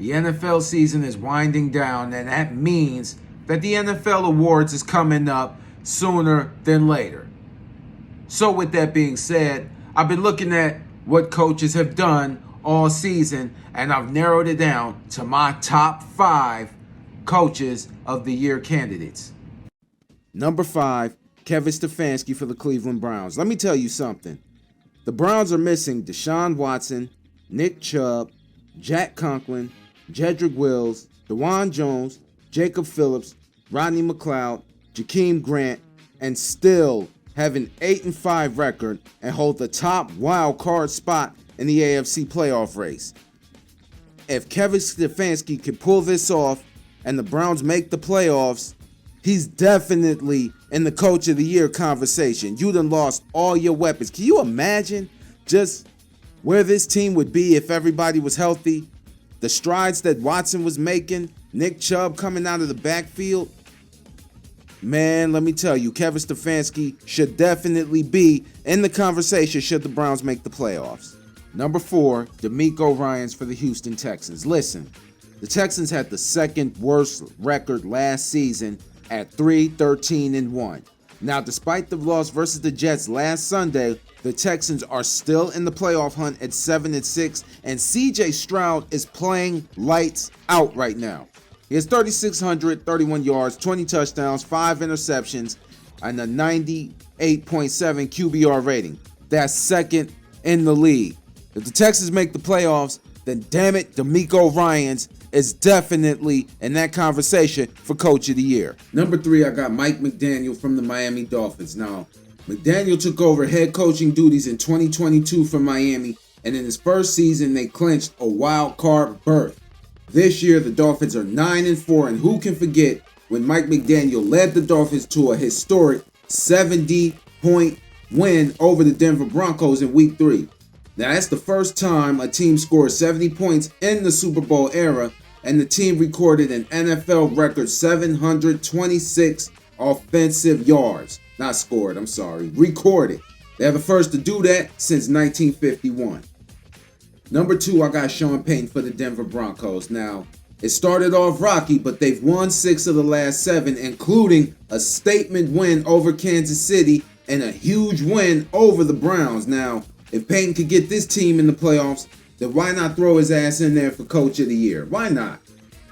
The NFL season is winding down, and that means that the NFL awards is coming up sooner than later. So, with that being said, I've been looking at what coaches have done all season, and I've narrowed it down to my top 5 coaches of the year candidates. Number 5, Kevin Stefanski for the Cleveland Browns. Let me tell you something. The Browns are missing Deshaun Watson, Nick Chubb, Jack Conklin, Jedrick Wills, DeJuan Jones, Jacob Phillips, Rodney McLeod, Jakeem Grant, and still have an 8-5 record and hold the top wild card spot in the AFC playoff race. If Kevin Stefanski can pull this off and the Browns make the playoffs, he's definitely in the coach of the year conversation. You done lost all your weapons. Can you imagine just where this team would be if everybody was healthy? The strides that Watson was making, Nick Chubb coming out of the backfield. Man, let me tell you, Kevin Stefanski should definitely be in the conversation should the Browns make the playoffs. Number 4, DeMeco Ryans for the Houston Texans. Listen, the Texans had the second worst record last season at 3-13-1. Now, despite the loss versus the Jets last Sunday, the Texans are still in the playoff hunt at 7-6, and CJ Stroud is playing lights out right now. He has 3,631 yards, 20 touchdowns, 5 interceptions, and a 98.7 QBR rating. That's second in the league. If the Texans make the playoffs, then damn it, DeMeco Ryans is definitely in that conversation for Coach of the Year. Number 3, I got Mike McDaniel from the Miami Dolphins. Now, McDaniel took over head coaching duties in 2022 from Miami, and in his first season, they clinched a wild card berth. This year, the Dolphins are 9-4, and who can forget when Mike McDaniel led the Dolphins to a historic 70-point win over the Denver Broncos in Week 3. Now, that's the first time a team scored 70 points in the Super Bowl era, and the team recorded an NFL record 726 offensive yards. Not scored, I'm sorry, recorded. They're the first to do that since 1951. Number 2, I got Sean Payton for the Denver Broncos. Now, it started off rocky, but they've won 6 of the last 7, including a statement win over Kansas City and a huge win over the Browns. Now, if Payton could get this team in the playoffs, then why not throw his ass in there for Coach of the Year? Why not?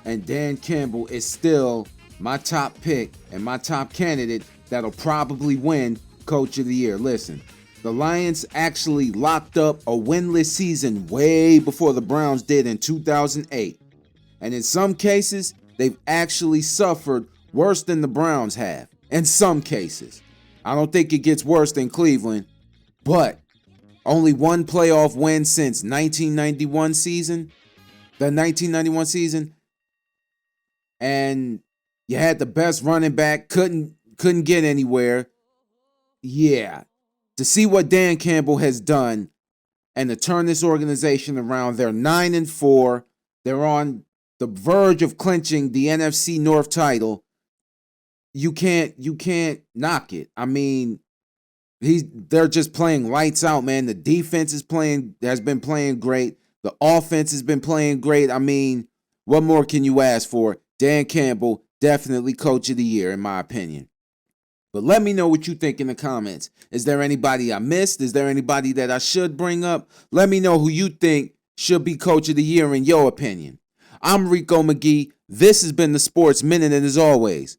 And Dan Campbell is still my top pick and my top candidate that'll probably win Coach of the Year. Listen, the Lions actually locked up a winless season way before the Browns did in 2008. And in some cases, they've actually suffered worse than the Browns have. In some cases. I don't think it gets worse than Cleveland, but only one playoff win since 1991 season. The 1991 season. And you had the best running back, couldn't get anywhere. Yeah. To see what Dan Campbell has done and to turn this organization around, they're 9-4. They're on the verge of clinching the NFC North title. You can't knock it. I mean, they're just playing lights out, man. The defense has been playing great. The offense has been playing great. I mean, what more can you ask for? Dan Campbell, definitely Coach of the Year, in my opinion. But let me know what you think in the comments. Is there anybody I missed? Is there anybody that I should bring up? Let me know who you think should be Coach of the Year in your opinion. I'm Rico McGee. This has been the Sports Minute, and as always,